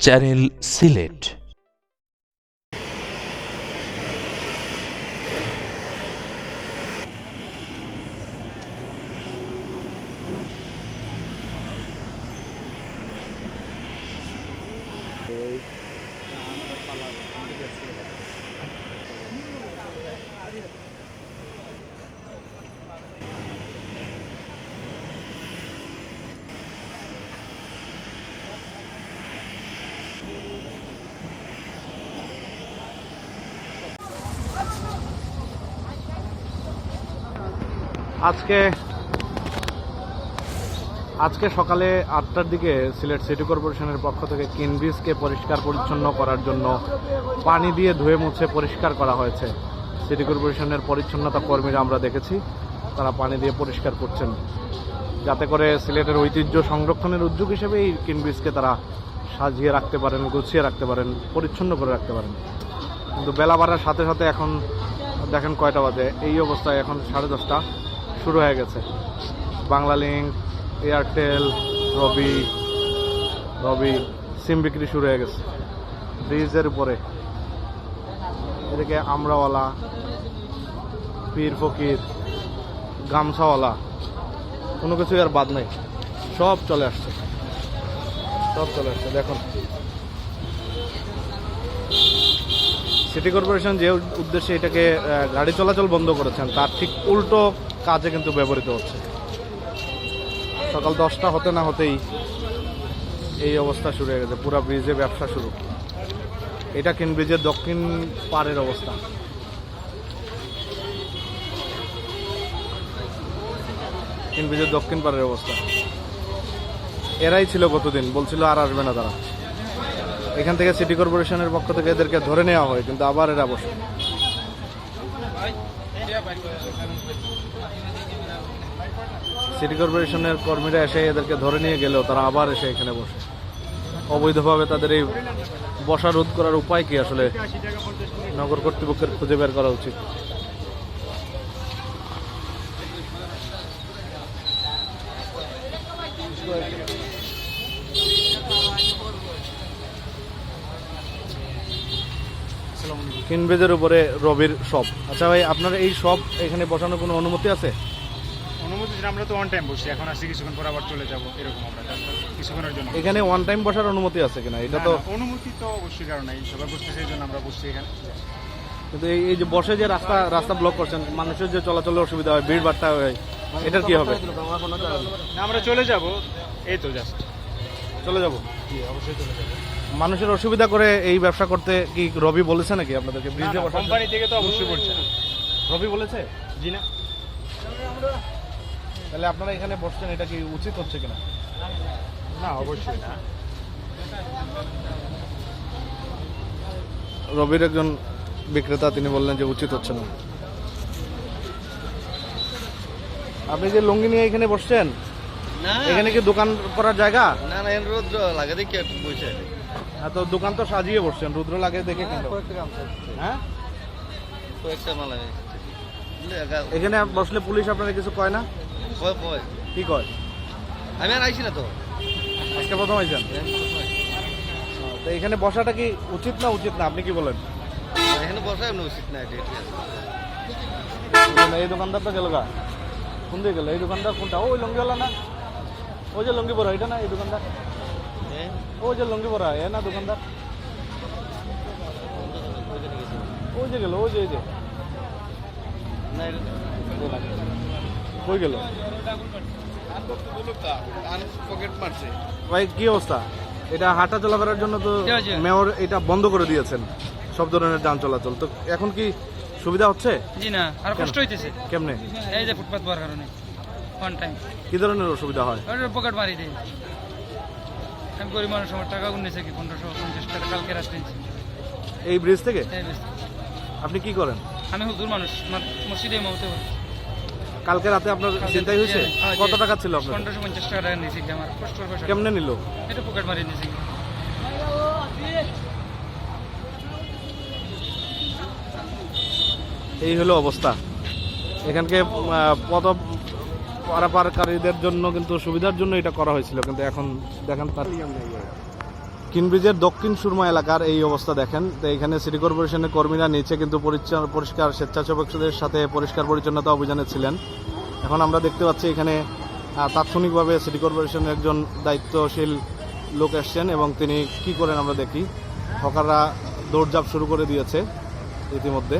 Channel Sylhet. আজকে সকালে 8টার দিকে সিলেট সিটি কর্পোরেশনের পক্ষ থেকে কিনব্রিজকে পরিষ্কার পরিচ্ছন্ন করার জন্য পানি দিয়ে ধুয়ে মুছে পরিষ্কার করা হয়েছে। সিটি কর্পোরেশনের পরিচ্ছন্নতা কর্মীরা আমরা দেখেছি তারা পানি দিয়ে পরিষ্কার করছেন, যাতে করে সিলেটের ঐতিহ্য সংরক্ষণের উদ্যোগ হিসেবে এই কিনব্রিজকে তারা সাজিয়ে রাখতে পারেন, গুছিয়ে রাখতে পারেন, পরিচ্ছন্ন করে রাখতে পারেন। কিন্তু বেলা বাড়ার সাথে সাথে এখন দেখেন কয়টা বাজে, এই অবস্থায় এখন 10:30 শুরু হয়ে গেছে। বাংলালিংক, এয়ারটেল, রবি সিম বিক্রি শুরু হয়ে গেছে ব্রিজের উপরে। এদিকে আমরাওয়ালা, পীর ফকির, গামছাওয়ালা, কোনো কিছু আর বাদ নাই, সব চলে আসছে। দেখুন সিটি কর্পোরেশন যে উদ্দেশ্যে এটাকে গাড়ি চলাচল বন্ধ করেছেন তার ঠিক উল্টো কাজে কিন্তু ব্যবহৃত হচ্ছে। সকাল 10টা হতে না হতেই এই অবস্থা শুরু হয়ে গেছে, পুরো ব্রিজে ব্যবসা শুরু। এটা কিনব্রিজের দক্ষিণ পাড়ের অবস্থা। কিনব্রিজের দক্ষিণ পাড়ের অবস্থা। এরাই ছিল গতদিন, বলছিল আর আসবে না তারা। এখান থেকে সিটি কর্পোরেশনের পক্ষ থেকে এদেরকে ধরে নেওয়া হয়, কিন্তু আবার এরা বসে। সিটি কর্পোরেশনের কর্মীরা এসে এদেরকে ধরে নিয়ে গেলেও তারা আবার এসে এখানে বসে। অবৈধভাবে তাদের এই বসা রোধ করার উপায় কি আসলে নগর কর্তৃপক্ষের খুঁজে বের করা উচিত। কিনব্রিজের উপরে রবির শপ। আচ্ছা ভাই, আপনার এই শপ এখানে বসানোর কোনো অনুমতি আছে? অনুমতি আমরা তো ওয়ান টাইম বসছি, এখন আসছি কিছুক্ষণ পর আবার চলে যাব, এরকম আমরা কিছুক্ষণের জন্য। এখানে ওয়ান টাইম বসার অনুমতি আছে কিনা এটা তো? অনুমতি তো অবশ্যই, কারণ এই সবাই বসতে সেই জন্য আমরা বসছি এখানে। কিন্তু এই যে বসে যে রাস্তা ব্লক করছেন, মানুষের যে চলাচলের অসুবিধা হয়, ভিড় বাড়টা হয়, এটার কি হবে? আমরা চলে যাব, এই তো জাস্ট চলে যাব। অবশ্যই চলে যাব। মানুষের অসুবিধা করে এই ব্যবসা করতে কি রবি বলেছে নাকি আপনাদেরকে ব্রিজে বসা? কোম্পানি থেকে তো অবশ্যই বলছে। রবি বলেছে? জি না। তাহলে আপনারা এখানে বসছেন, এটা কি উচিত হচ্ছে কিনা? না, অবশ্যই না। রবির একজন বিক্রেতা, তিনি বললেন যে উচিত হচ্ছে না। আপনি যে লুঙ্গি নিয়ে এখানে বসছেন, এখানে কি দোকান করার জায়গা? না না, রৌদ্র লাগে দেখি একটু বসে। হ্যাঁ, তো দোকান তো সাজিয়ে বসছেন, রুদ্র লাগে দেখে কেন? হ্যাঁ, কয়েকটা মাল আমি এখানে বসলে পুলিশ আপনারা কিছু কয় না? কি কয়? আমি আর আইছি না তো, আজকে প্রথম আইছেন। তো এখানে বসাটা কি উচিত না আপনি কি বলেন? এখানে বসাই উচিত না। ঠিক আছে, এই দোকানদারটা গেল গা, কোন দিকে গেল? এই দোকানদার কোনটা? ওই লঙ্গিওয়ালা না? ওই যে লঙ্গি পরা, এটা না এই দোকানদার? ওই যে লঙ্গি পরা এ না দোকানদার? ওই যে গেল, ওই যে কই গেল ভাই? কি অবস্থা? এটা হাঁটা চলাফেরার জন্য তো মেয়র এটা বন্ধ করে দিয়েছেন, সব ধরনের যান চলাচল। তো এখন কি সুবিধা হচ্ছে? জি না, আর কষ্ট হইতেছে। কেমনে? এই যে ফুটপাত পাওয়ার কারণে ওয়ান টাইম কি ধরনের অসুবিধা হয়? পকেট মারি দেয়। আমি গরিব মানুষ, আমার টাকা গুনেছে কি 1550 টাকা কালকে রাত্রে। এই ব্রিজ থেকে? আপনি কি করেন? আমি হুজুর মানুষ, মসজিদে মহতে। কালকে রাতে আপনার চিন্তাই হয়েছে? কত টাকা ছিল আপনার? 1550 টাকা নিয়েছি। আমার কষ্ট পয়সা কেমনে নিল? এটা পকেট মারি নিয়েছি। এই হলো অবস্থা। এখানকে পথ পারাপারকারীদের জন্য কিন্তু সুবিধার জন্য এটা করা হয়েছিল, কিন্তু এখন দেখেন তার কিনব্রিজের দক্ষিণ সুরমা এলাকার এই অবস্থা দেখেন। তো এখানে সিটি কর্পোরেশনের কর্মীরা নিচে কিন্তু পরিষ্কার স্বেচ্ছাসেবকদের সাথে পরিষ্কার পরিচ্ছন্নতা অভিযানে ছিলেন। এখন আমরা দেখতে পাচ্ছি এখানে তাৎক্ষণিকভাবে সিটি কর্পোরেশনের একজন দায়িত্বশীল লোক এসছেন এবং তিনি কি করেন আমরা দেখি। হকাররা দৌড়ঝাঁপ শুরু করে দিয়েছে ইতিমধ্যে।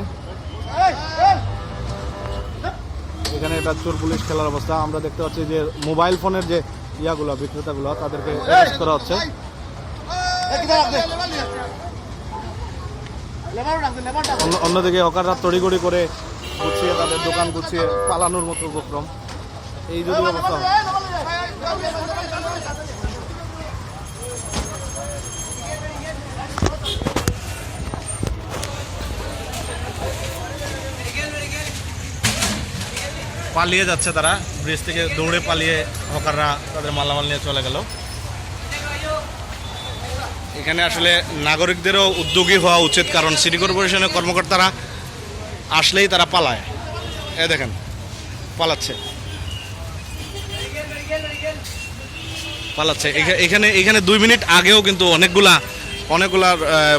এখানে এটা চোর পুলিশ খেলার অবস্থা। আমরা দেখতে পাচ্ছি যে মোবাইল ফোনের যে ইয়াগুলো বিক্রেতাগুলো তাদেরকে অ্যারেস্ট করা হচ্ছে। অন্যদিকে হকাররা তড়িঘড়ি করে গুছিয়ে তাদের দোকান গুছিয়ে পালানোর মতো উপক্রম। এই যদি অবস্থা হয়। পালিয়ে যাচ্ছে তারা, ব্রিজ থেকে দৌড়ে পালিয়ে হকাররা তাদের মালামাল নিয়ে চলে গেল। এখানে আসলে নাগরিকদেরও উদ্যোগী হওয়া উচিত, কারণ সিটি কর্পোরেশনের কর্মকর্তারা আসলেই তারা পালায়। এ দেখেন পালাচ্ছে। এখানে 2 মিনিট আগেও কিন্তু অনেকগুলা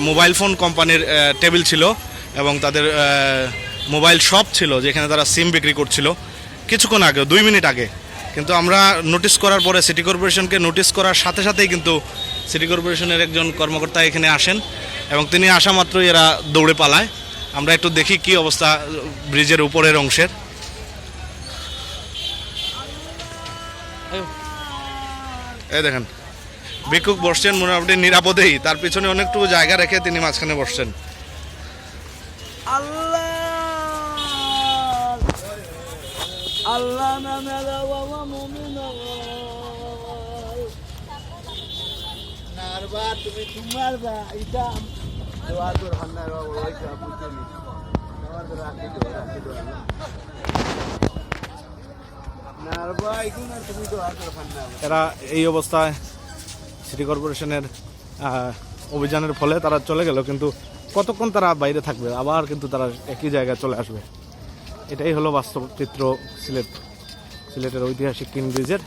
মোবাইল ফোন কোম্পানির টেবিল ছিল এবং তাদের মোবাইল শপ ছিল যেখানে তারা সিম বিক্রি করছিল কিছুক্ষণ আগে, 2 মিনিট আগে। কিন্তু আমরা নোটিশ করার পরে, সিটি কর্পোরেশনকে নোটিশ করার সাথে সাথেই কিন্তু সিটি কর্পোরেশনের একজন কর্মকর্তা এখানে আসেন এবং তিনি আসা মাত্রই এরা দৌড়ে পালায়। আমরা একটু দেখি কি অবস্থা ব্রিজের উপরের অংশের। এই দেখেন ভিক্ষুক বসছেন মোটামুটি নিরাপদেই, তার পিছনে অনেকটুকু জায়গা রেখে তিনি মাঝখানে বসছেন। আল্লাহ নামে বাবা মুমিন নারবা তুমি তোমার বা এটা দোয়া কর হান্নার বাবা ওইটা বুঝলি আমার তো রাখি দো নারবা ইকুন আর তুমি দোয়া কর হান্না। এরা এই অবস্থায় সিটি কর্পোরেশনের অভিযানের ফলে তারা চলে গেল, কিন্তু কতক্ষণ তারা বাইরে থাকবে, আবার কিন্তু তারা একই জায়গায় চলে আসবে। এটাই হলো বাস্তব চিত্র সিলেটের ঐতিহাসিক কিন ব্রিজের।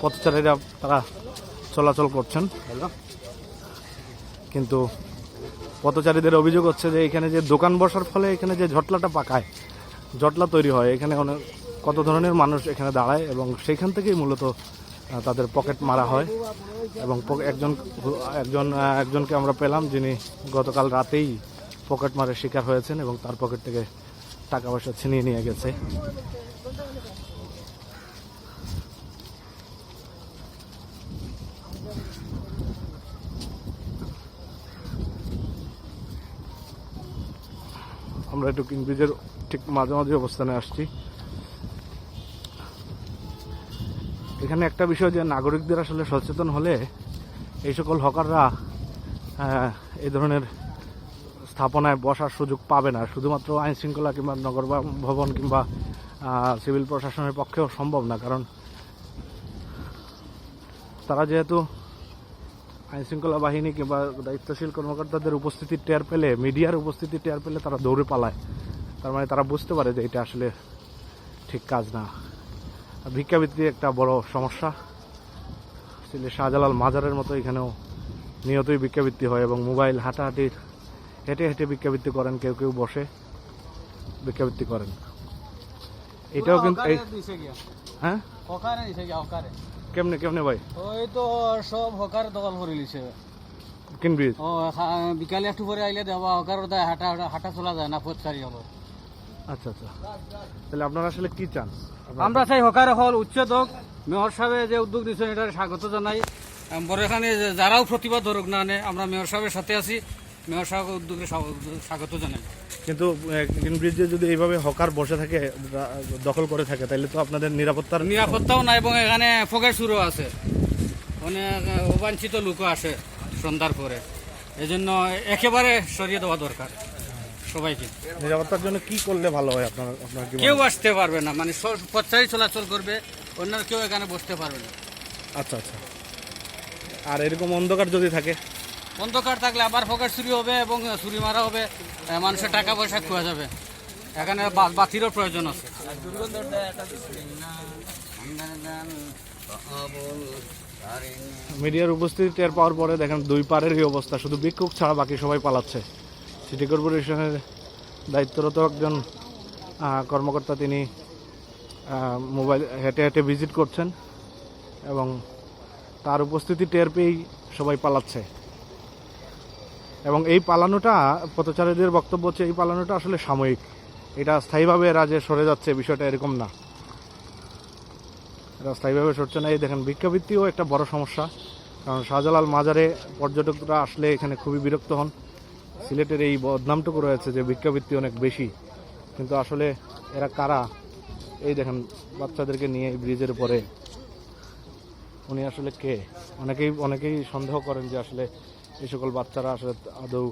পথচারীরা তারা চলাচল করছেন, কিন্তু পথচারীদের অভিযোগ হচ্ছে যে এখানে যে দোকান বসার ফলে এখানে যে জটলা তৈরি হয়, এখানে অনেক কত ধরনের মানুষ এখানে দাঁড়ায় এবং সেইখান থেকেই মূলত তাদের পকেট মারা হয়। এবং একজনকে আমরা পেলাম যিনি গতকাল রাতেই পকেট মারের শিকার হয়েছেন এবং তার পকেট থেকে টাকা পয়সা ছিনিয়ে নিয়ে গেছে। আমরা একটু কিং ব্রিজের ঠিক মাঝামাঝি অবস্থানে আসছি। এখানে একটা বিষয় যে নাগরিকদের আসলে সচেতন হলে এই সকল হকাররা এই ধরনের স্থাপনায় বসার সুযোগ পাবে না। শুধুমাত্র আইন শৃঙ্খলা কিংবা নগর ভবন কিংবা সিভিল প্রশাসনের পক্ষেও সম্ভব না, কারণ তারা যেহেতু আইন শৃঙ্খলা বাহিনী কিংবা দায়িত্বশীল কর্মকর্তাদের উপস্থিতি টের পেলে, মিডিয়ার উপস্থিতি টের পেলে তারা দৌড়ে পালায়। তার মানে তারা বুঝতে পারে যে এটা আসলে ঠিক কাজ না। ভিক্ষাবৃত্তি একটা বড় সমস্যা। সিলেট শাহজালাল মাজারের মতো এখানেও নিয়তই ভিক্ষাবৃত্তি হয় এবং মোবাইল হেঁটে হেঁটে ভিক্ষাবৃত্তি করেন, কেউ কেউ বসে ভিক্ষাবৃত্তি করেন। এটাও কিন্তু হ্যাঁ কেমনে ভাই ওই তো সব হকার দখল করে লিছে কিন ব্রিজ। ও বিকালে একটু পরে আইলে দেওয়া হকার হাঁটা চলা যায় না পথচারী হলো। আচ্ছা, তাহলে আপনারা আসলে কি চান? আমরা চাই হকার হল উচ্ছেদ হোক। মেয়র সাহেব যে উদ্যোগ নিচ্ছেন এটার স্বাগত জানাই। বড় এখানে যারাও প্রতিবাদ ধরুক না আনে, আমরা মেয়র সাহেবের সাথে আছি, মেয়র সাহেব উদ্যোগে স্বাগত জানাই। কিন্তু কিন ব্রিজে যদি এইভাবে হকার বসে থাকে, দখল করে থাকে, তাহলে তো আপনাদের নিরাপত্তাও নাই এবং এখানে ফকের শুরু আছে, অনেক অবাঞ্ছিত লোকও আসে সন্ধ্যার পরে। এজন্য একেবারে সরিয়ে দেওয়া দরকার সবাইকে। নিরাপত্তার জন্য কি করলে ভালো হয় আপনার কেউ আসতে পারবে না, মানে পথচারী চলাচল করবে, অন্য কেউ এখানে বসতে পারবে না। আচ্ছা। আর এরকম অন্ধকার যদি থাকে? অন্ধকার থাকলে আবার ফকেট চুরি হবে এবং চুরি মারা হবে, মানুষের টাকা পয়সা খোয়া যাবে। এখানে বাতিরও প্রয়োজন আছে। মিডিয়ার উপস্থিতি টের পাওয়ার পরে দেখেন দুই পারের এই অবস্থা, শুধু ভিক্ষুক ছাড়া বাকি সবাই পালাচ্ছে। সিটি কর্পোরেশনের দায়িত্বরত একজন কর্মকর্তা তিনি মোবাইল হেঁটে হেঁটে ভিজিট করছেন এবং তার উপস্থিতি টের পেয়েই সবাই পালাচ্ছে। এবং এই পালানোটা, পথচারীদের বক্তব্য হচ্ছে এই পালানোটা আসলে সাময়িক, এটা স্থায়ীভাবে এরা যে সরে যাচ্ছে বিষয়টা এরকম না, এরা স্থায়ীভাবে সরছে না। এই দেখেন ভিক্ষাবৃত্তিও একটা বড় সমস্যা, কারণ শাহজালাল মাজারে পর্যটকরা আসলে এখানে খুবই বিরক্ত হন। সিলেটের এই বদনামটুকু রয়েছে যে ভিক্ষাবৃত্তি অনেক বেশি, কিন্তু আসলে এরা কারা? এই দেখেন বাচ্চাদেরকে নিয়ে এই ব্রিজের উপরে, উনি আসলে কে? অনেকেই সন্দেহ করেন যে আসলে এই সকল বাচ্চারা আসলে আদৌ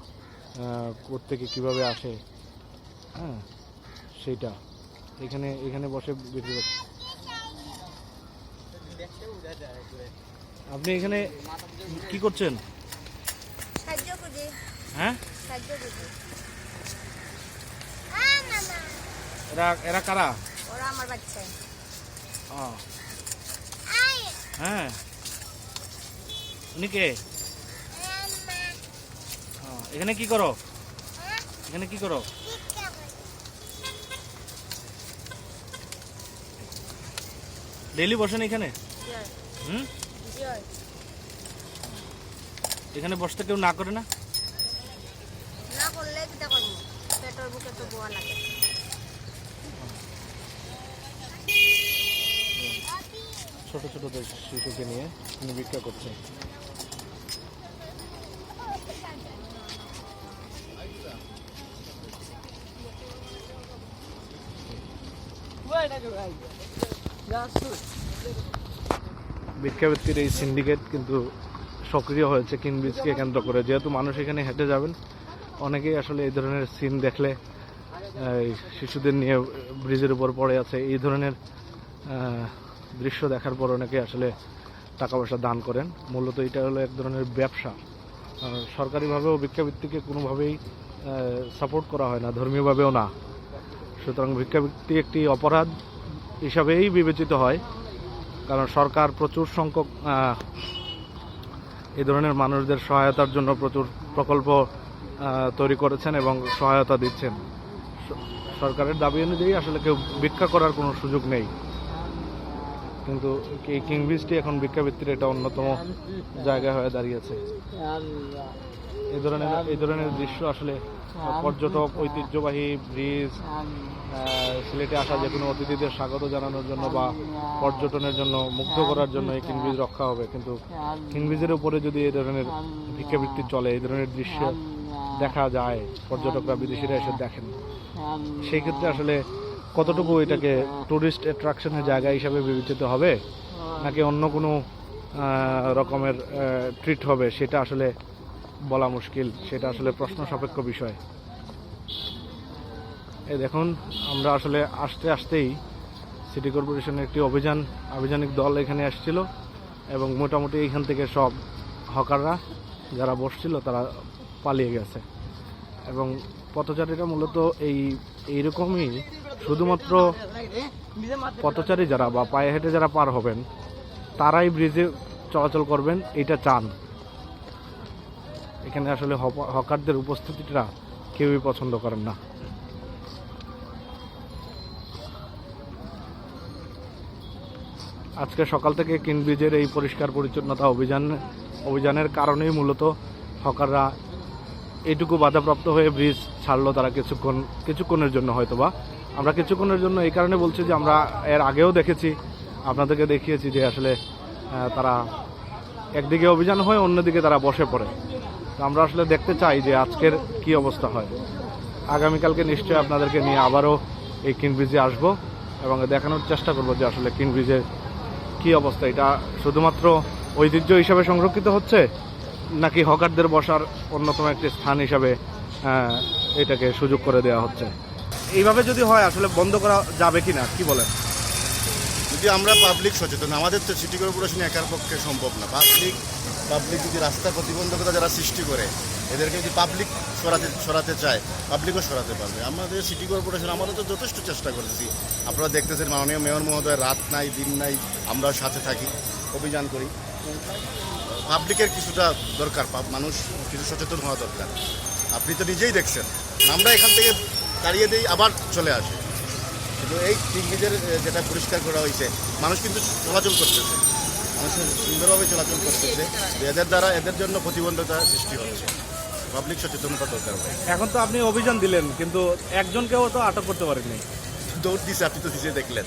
কোত্থেকে কিভাবে আসে, হ্যাঁ সেইটা এখানে বসে বিক্রি করছে। আপনি এখানে কি করছেন? সাহায্য করি। হ্যাঁ, সাহায্য করি। এরা কারা? ওরা আমার বাচ্চা। ও, হ্যাঁ, উনি কে? এখানে কি করো? এখানে কি করো? ডেইলি বসেন এখানে? হুম, এখানে বসতে কেউ না করে না? না করলে কিটা করবো, পেটের বুকে তো বোয়া লাগে। ছোট ছোট শিশুকে নিয়ে তিনি ভিক্ষা করছেন। ভিক্ষাবৃত্তির এই সিন্ডিকেট কিন্তু সক্রিয় হয়েছে কিনব্রিজকে কেন্দ্র করে। যেহেতু মানুষ এখানে হেঁটে যাবেন, অনেকেই আসলে এই ধরনের সিন দেখলে শিশুদের নিয়ে ব্রিজের উপর পড়ে আছে, এই ধরনের দৃশ্য দেখার পর অনেকে আসলে টাকা পয়সা দান করেন। মূলত এটা হলো এক ধরনের ব্যবসা। সরকারিভাবেও ভিক্ষাবৃত্তিকে কোনোভাবেই সাপোর্ট করা হয় না, ধর্মীয়ভাবেও না। সুতরাং ভিক্ষাবৃত্তি একটি অপরাধ হিসাবেই বিবেচিত হয়, কারণ সরকার প্রচুর সংখ্যক এই ধরনের মানুষদের সহায়তার জন্য প্রচুর প্রকল্প তৈরি করেছেন এবং সহায়তা দিচ্ছেন। সরকারের দাবি অনুযায়ী আসলে কেউ ভিক্ষা করার কোনো সুযোগ নেই, কিন্তু এই কিংব্রিজটি এখন ভিক্ষাবৃত্তির একটা অন্যতম জায়গা হয়ে দাঁড়িয়েছে। এই ধরনের দৃশ্য আসলে পর্যটক, ঐতিহ্যবাহী ব্রিজ, সিলেটে আসা যে কোনো অতিথিদের স্বাগত জানানোর জন্য বা পর্যটনের জন্য, মুগ্ধ করার জন্য এই কিংব্রিজ রক্ষা হবে। কিন্তু কিংব্রিজের উপরে যদি এই ধরনের ভিক্ষাবৃত্তি চলে, এই ধরনের দৃশ্য দেখা যায়, পর্যটকরা, বিদেশিরা এসে দেখেন, সেই ক্ষেত্রে আসলে কতটুকু এটাকে টুরিস্ট অ্যাট্রাকশনের জায়গা হিসাবে বিবেচিত হবে নাকি অন্য কোনো রকমের ট্রিট হবে, সেটা আসলে বলা মুশকিল, সেটা আসলে প্রশ্ন সাপেক্ষ বিষয়। এই দেখুন, আমরা আসলে আসতেই সিটি কর্পোরেশনের একটি আভিযানিক দল এখানে আসছিল এবং মোটামুটি এইখান থেকে সব হকাররা যারা বসছিল তারা পালিয়ে গেছে। এবং পথচারীরা মূলত এইরকমই, শুধুমাত্র পথচারী যারা বা পায়ে হেঁটে যারা পার হবেন তারাই ব্রিজে চলাচল করবেন, এটা চান। এখানে আসলে হকারদের উপস্থিতিটা কেউই পছন্দ করেন না। আজকে সকাল থেকে কিনব্রিজের এই পরিষ্কার পরিচ্ছন্নতা অভিযানের কারণেই মূলত হকাররা এইটুকু বাধাপ্রাপ্ত হয়ে ব্রিজ ছাড়লো। তারা কিছুক্ষণের জন্য, হয়তোবা আমরা কিছুক্ষণের জন্য এই কারণে বলছি যে আমরা এর আগেও দেখেছি, আপনাদেরকে দেখিয়েছি যে আসলে তারা একদিকে অভিযান হয়, অন্যদিকে তারা বসে পড়ে। তো আমরা আসলে দেখতে চাই যে আজকের কি অবস্থা হয়। আগামীকালকে নিশ্চয়ই আপনাদেরকে নিয়ে আবারও এই কিনব্রিজে আসবো এবং দেখানোর চেষ্টা করব যে আসলে কিনব্রিজের কি অবস্থা। এটা শুধুমাত্র ঐতিহ্য হিসাবে সংরক্ষিত হচ্ছে নাকি হকারদের বসার অন্যতম একটি স্থান হিসাবে এটাকে সুযোগ করে দেওয়া হচ্ছে। এইভাবে যদি হয় আসলে বন্ধ করা যাবে কিনা, কি বলেন? যদি আমরা পাবলিক সচেতন, আমাদের তো সিটি কর্পোরেশন একার পক্ষে সম্ভব না। পাবলিক যদি রাস্তা প্রতিবন্ধকতা যারা সৃষ্টি করে, এদেরকে যদি পাবলিক সরাতে চায়, পাবলিকও সরাতে পারবে। আমাদের সিটি কর্পোরেশন আমরা তো যথেষ্ট চেষ্টা করেছি। আপনারা দেখতেছেন মাননীয় মেয়র মহোদয় রাত নাই দিন নাই আমরাও সাথে থাকি, অভিযান করি। পাবলিকের কিছুটা দরকার, মানুষ কিছু সচেতন হওয়া দরকার। আপনি তো নিজেই দেখছেন, আমরা এখান থেকে দাঁড়িয়ে দিই আবার চলে আসে, কিন্তু এই ব্রিজের যেটা পরিষ্কার করা হয়েছে মানুষ কিন্তু চলাচল করতেছে, মানুষ সুন্দরভাবে চলাচল করতেছে। এদের দ্বারা এদের জন্য প্রতিবন্ধকতা সৃষ্টি হচ্ছে, পাবলিক সচেতনতা দরকার হয়। এখন তো আপনি অভিযান দিলেন, কিন্তু একজনকেও তো আটক করতে পারেননি। দৌড় দিছে, আপনি তো নিজে দেখলেন।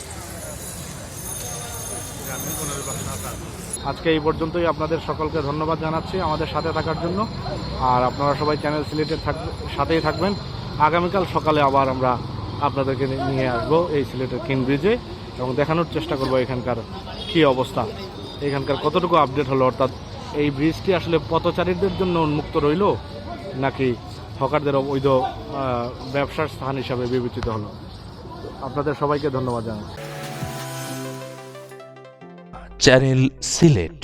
আজকে এই পর্যন্তই। আপনাদের সকলকে ধন্যবাদ জানাচ্ছি আমাদের সাথে থাকার জন্য। আর আপনারা সবাই চ্যানেল সিলেটের সাথেই থাকবেন। আগামীকাল সকালে আবার আমরা আপনাদেরকে নিয়ে আসবো এই সিলেটের কিং ব্রিজে এবং দেখানোর চেষ্টা করব এখানকার কী অবস্থা, এখানকার কতটুকু আপডেট হলো, অর্থাৎ এই ব্রিজটি আসলে পথচারীদের জন্য উন্মুক্ত রইল নাকি হকারদের অবৈধ ব্যবসার স্থান হিসাবে বিবেচিত হলো। আপনাদের সবাইকে ধন্যবাদ জানাচ্ছি। চ্যানেল সিলেট।